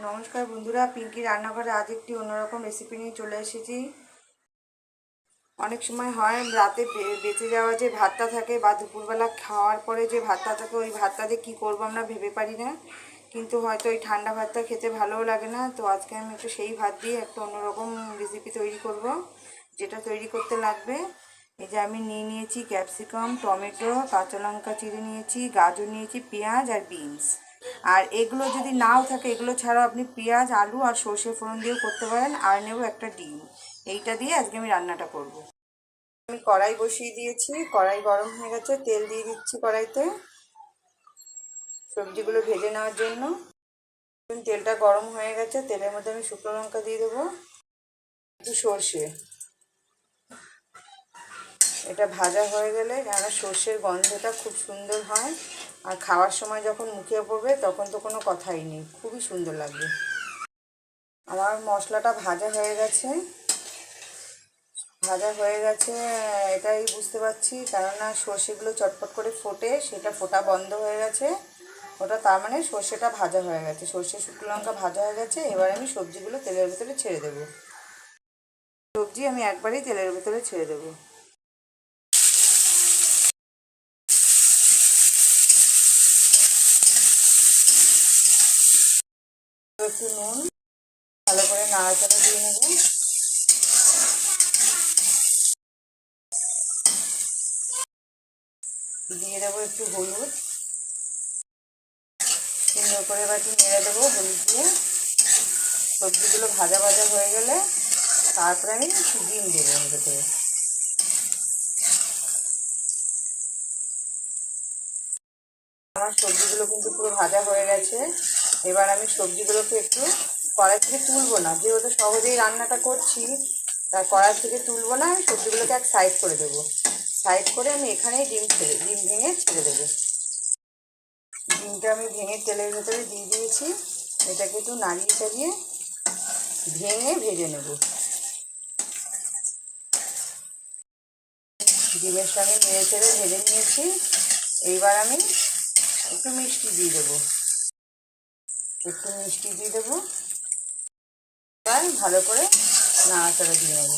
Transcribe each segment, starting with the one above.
নমস্কার বন্ধুরা, পিঙ্কি রান্নাঘরে আজ একটি অন্যরকম রেসিপি নিয়ে চলে এসেছি। অনেক সময় হয় রাতে বেঁচে যাওয়া যে ভাতটা থাকে বা দুপুরবেলা খাওয়ার পরে যে ভাতটা থাকে, ওই ভাতটা দিয়ে কী করবো আমরা ভেবে পারি না। কিন্তু হয়তো ওই ঠান্ডা ভাতটা খেতে ভালোও লাগে না। তো আজকে আমি একটু সেই ভাত দিয়ে একটা অন্যরকম রেসিপি তৈরি করব। যেটা তৈরি করতে লাগবে, এই যে আমি নিয়েছি ক্যাপসিকাম, টমেটো, কাঁচা লঙ্কা চিড়ে নিয়েছি, গাজর নিয়েছি, পেঁয়াজ আর বিনস। আর এগুলো যদি নাও থাকে, এগুলো ছাড়াও আপনি পেঁয়াজ, আলু আর সর্ষে ফোড়ন দিয়েও করতে পারেন। আর নেব একটা ডিম। এইটা দিয়ে আজকে আমি রান্নাটা করব। আমি কড়াই বসিয়ে দিয়েছি, কড়াই গরম হয়ে গেছে, তেল দিয়ে দিচ্ছি কড়াইতে সবজিগুলো ভেজে নেওয়ার জন্য। তেলটা গরম হয়ে গেছে, তেলের মধ্যে আমি শুকনো লঙ্কা দিয়ে দেবো, একটু সর্ষে। এটা ভাজা হয়ে গেলে যেন সর্ষের গন্ধটা খুব সুন্দর হয়, আর খাওয়ার সময় যখন মুখে পড়বে তখন তো কোনো কথাই নেই, খুবই সুন্দর লাগবে। আমার মশলাটা ভাজা হয়ে গেছে, এটাই বুঝতে পারছি, কেননা সর্ষেগুলো চটপট করে ফোটে, সেটা ফোটা বন্ধ হয়ে গেছে। ওটা তার মানে সর্ষেটা ভাজা হয়ে গেছে, সর্ষে শুকনো লঙ্কা ভাজা হয়ে গেছে। এবার আমি সবজিগুলো তেলের ভেতরে ছেড়ে দেবো। সবজি আমি একবারেই তেলের ভেতরে ছেড়ে দেবো। একটু নুন, ভালো করে নাড়াচাড়া দিয়ে নেব। দিয়ে দেবো একটু হলুদ, সুন্দর করে এবার একটু নেড়ে দেবো হলুদ দিয়ে। সবজিগুলো ভাজা ভাজা হয়ে গেলে তারপরে আমি ডিম দেবো এর ভেতরে। আমার সবজিগুলো কিন্তু পুরো ভাজা হয়ে গেছে। এবার আমি সবজিগুলোকে একটু কড়াই থেকে তুলবো না, যেহেতু সহজেই রান্নাটা করছি, তার কড়াই থেকে তুলবো না। আমি সবজিগুলোকে এক সাইড করে দেবো। সাইড করে আমি এখানেই ডিম ভেঙে ছেড়ে দেবো। ডিমটা আমি ভেঙে তেলের ভেতরে দিয়ে দিয়েছি। এটাকে একটু নাড়িয়ে চাড়িয়ে ভেঙে ভেজে নেব। ডিমের সঙ্গে নেড়ে চেড়ে ভেজে নিয়েছি। এইবার আমি একটু মিষ্টি দিয়ে দেবো, এবার ভালো করে নাড়াচাড়া দিয়ে নেব।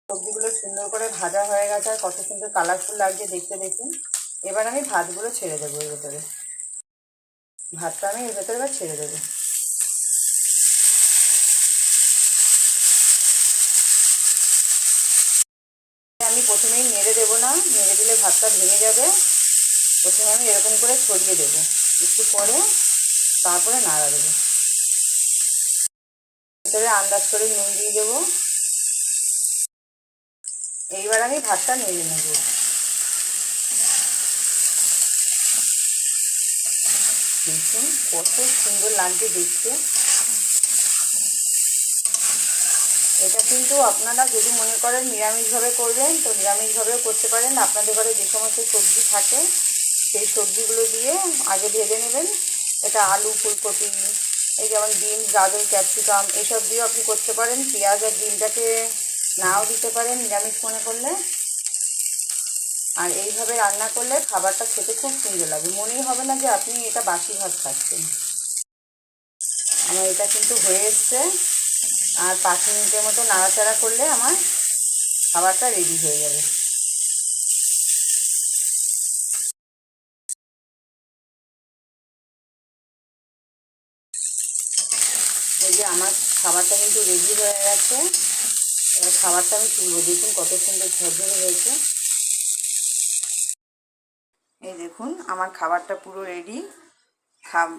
সবজিগুলো সুন্দর করে ভাজা হয়ে গেছে, আর কত সুন্দর কালারফুল লাগছে দেখতে, দেখুন। এবার আমি ভাতগুলো ছেড়ে দেবো এর ভেতরে। ভাতটা আমি এর ভেতরে এবার ছেড়ে দেবো। আমি প্রথমেই নেড়ে দেবো না, নেড়ে দিলে ভাতটা ভেঙে যাবে। প্রথমে আমি এরকম করে ছড়িয়ে দেবো, একটু পরে তারপরে নাড়া দেবো। ভেতরে আন্দাজ করে নুন দিয়ে দেবো। এইবার আমি ভাতটা নেড়ে নেব। দেখুন কত সুন্দর লাগছে দেখতে। এটা কিন্তু আপনারা যদি মনে করেন নিরামিষভাবে করবেন, তো নিরামিষভাবেও করতে পারেন। আপনাদের ঘরে যে সমস্ত সবজি থাকে সেই সবজিগুলো দিয়ে আগে ভেজে নেবেন। এটা আলু, ফুলকপি, এই যেমন বিন, গাজর, ক্যাপসিকাম, এসব দিয়েও আপনি করতে পারেন। পেঁয়াজ আর ডিমটাকে নাও দিতে পারেন নিরামিষ মনে করলে। আর এইভাবে রান্না করলে খাবারটা খেতে খুব সুন্দর লাগে, মনেই হবে না যে আপনি এটা বাসি ভাত খাচ্ছেন। আমার এটা কিন্তু হয়ে এসছে, আর 5 মিনিটের মতো নাড়াচাড়া করলে আমার খাবারটা রেডি হয়ে যাবে। এই যে আমার খাবারটা কিন্তু রেডি হয়ে গেছে। এবার খাবারটা আমি তুলবো, দেখুন কত সুন্দর ঝরঝরে হয়েছে। এই দেখুন আমার খাবারটা পুরো রেডি।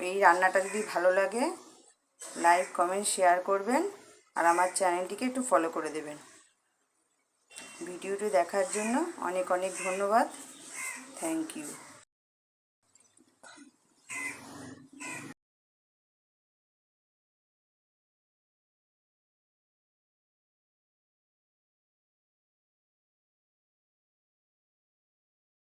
এই রান্নাটা যদি ভালো লাগে, লাইক, কমেন্ট, শেয়ার করবেন, আর আমার চ্যানেলটিকে একটু ফলো করে দেবেন। ভিডিওটি দেখার জন্য অনেক অনেক ধন্যবাদ। Thank you.